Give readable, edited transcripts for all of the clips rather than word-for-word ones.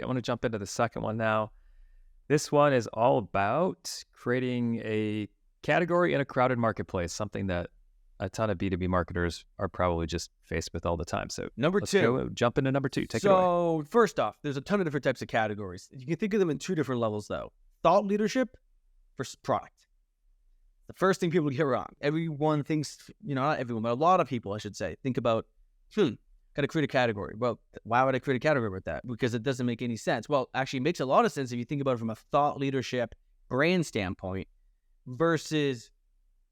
I want to jump into the second one now. This one is all about creating a category in a crowded marketplace, something that a ton of B2B marketers are probably just faced with all the time. So Number let's two. go jump into number two. Take it away. So first off, there's a ton of different types of categories. You can think of them in two different levels, though. Thought leadership versus product. The first thing people get wrong. Everyone thinks, not everyone, but a lot of people, I should say, think about, got to create a category. Well, why would I create a category with that? Because it doesn't make any sense. Well, actually, it makes a lot of sense if you think about it from a thought leadership brand standpoint versus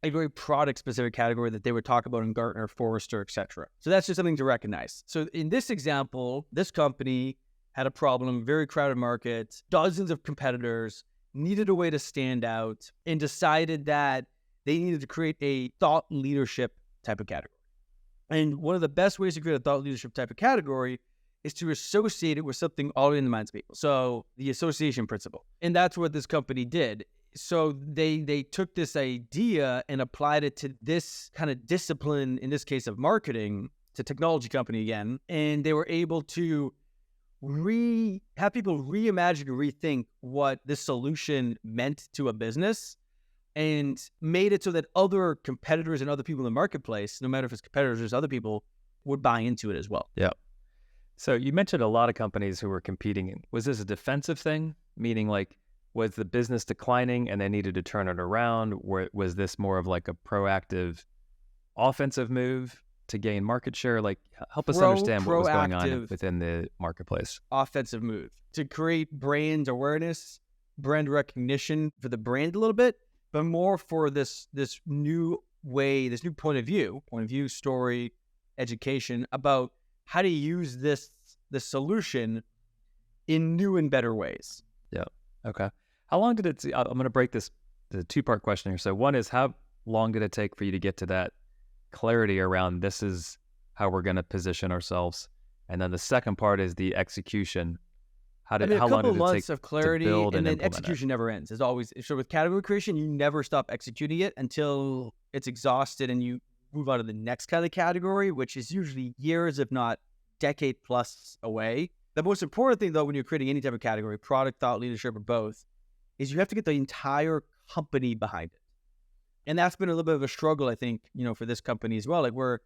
a very product-specific category that they would talk about in Gartner, Forrester, etc. So that's just something to recognize. So in this example, this company had a problem, very crowded market, dozens of competitors, needed a way to stand out, and decided that they needed to create a thought leadership type of category. And one of the best ways to create a thought leadership type of category is to associate it with something already in the minds of people. So the association principle. And that's what this company did. So they took this idea and applied it to this kind of discipline, in this case of marketing, to technology company again. And they were able to have people reimagine and rethink what this solution meant to a business and made it so that other competitors and other people in the marketplace, no matter if it's competitors or other people, would buy into it as well. Yeah. So you mentioned a lot of companies who were competing. Was this a defensive thing? Meaning like, was the business declining and they needed to turn it around? Or was this more of like a proactive offensive move to gain market share? Like, help us understand what was going on within the marketplace. Offensive move to create brand awareness, brand recognition for the brand a little bit, but more for this new way, this new point of view, story, education about how to use this solution in new and better ways. Yeah. Okay. How long did it? I'm going to break the two-part question here. So one is, how long did it take for you to get to that clarity around this is how we're going to position ourselves? And then the second part is the execution. How long did it take a couple months of clarity, to build and then implement execution never ends. As always, so with category creation, you never stop executing it until it's exhausted and you move on to the next kind of category, which is usually years, if not decade plus away. The most important thing, though, when you're creating any type of category, product, thought leadership, or both, is you have to get the entire company behind it. And that's been a little bit of a struggle, I think, for this company as well, like where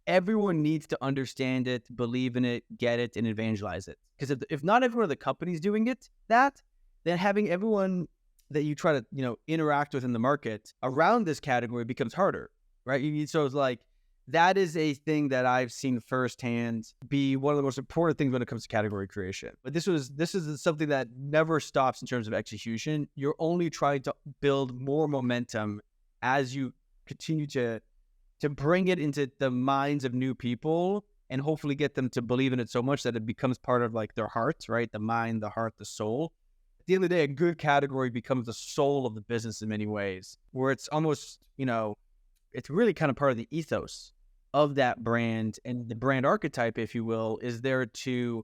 everyone needs to understand it, believe in it, get it, and evangelize it. Because if not everyone in the company is doing then having everyone that you try to, interact with in the market around this category becomes harder, right? So it's like, that is a thing that I've seen firsthand be one of the most important things when it comes to category creation. But this is something that never stops in terms of execution. You're only trying to build more momentum as you continue to bring it into the minds of new people and hopefully get them to believe in it so much that it becomes part of like their heart, right? The mind, the heart, the soul. At the end of the day, a good category becomes the soul of the business in many ways, where it's almost, it's really kind of part of the ethos of that brand, and the brand archetype, if you will, is there to,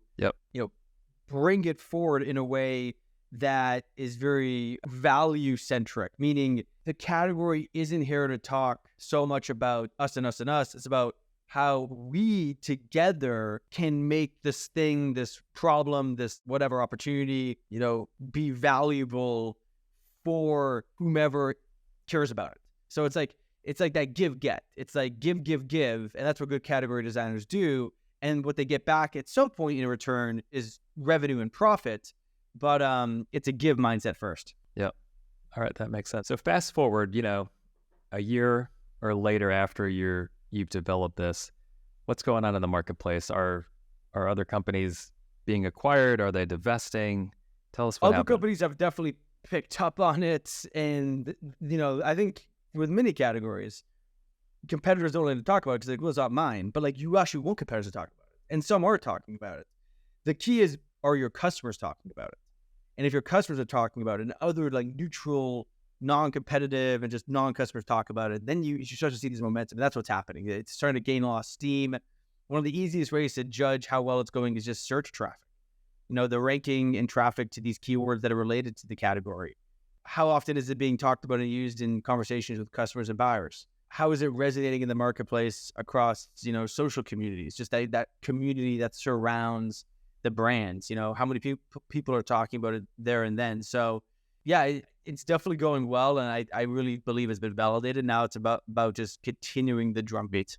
bring it forward in a way that is very value centric, meaning the category isn't here to talk so much about us and us and us. It's about how we together can make this thing, this problem, this whatever opportunity, be valuable for whomever cares about it. So it's like that give-get. It's like give, and that's what good category designers do. And what they get back at some point in return is revenue and profit, but it's a give mindset first. Yep. All right, that makes sense. So fast forward, a year or later after you've developed this, what's going on in the marketplace? Are other companies being acquired? Are they divesting? Tell us what happened. Other companies have definitely picked up on it, and I think with many categories, competitors don't like to talk about it because it's not mine, but like you actually want competitors to talk about it, and some are talking about it. The key is, are your customers talking about it? And if your customers are talking about it and other like neutral, non-competitive and just non-customers talk about it, then you start to see these momentum. And that's what's happening. It's starting to gain a lot of steam. One of the easiest ways to judge how well it's going is just search traffic. The ranking and traffic to these keywords that are related to the category. How often is it being talked about and used in conversations with customers and buyers? How is it resonating in the marketplace across, social communities? Just that community that surrounds the brands, how many people are talking about it there and then. So yeah, it's definitely going well. And I really believe it's been validated. Now it's about just continuing the drumbeat.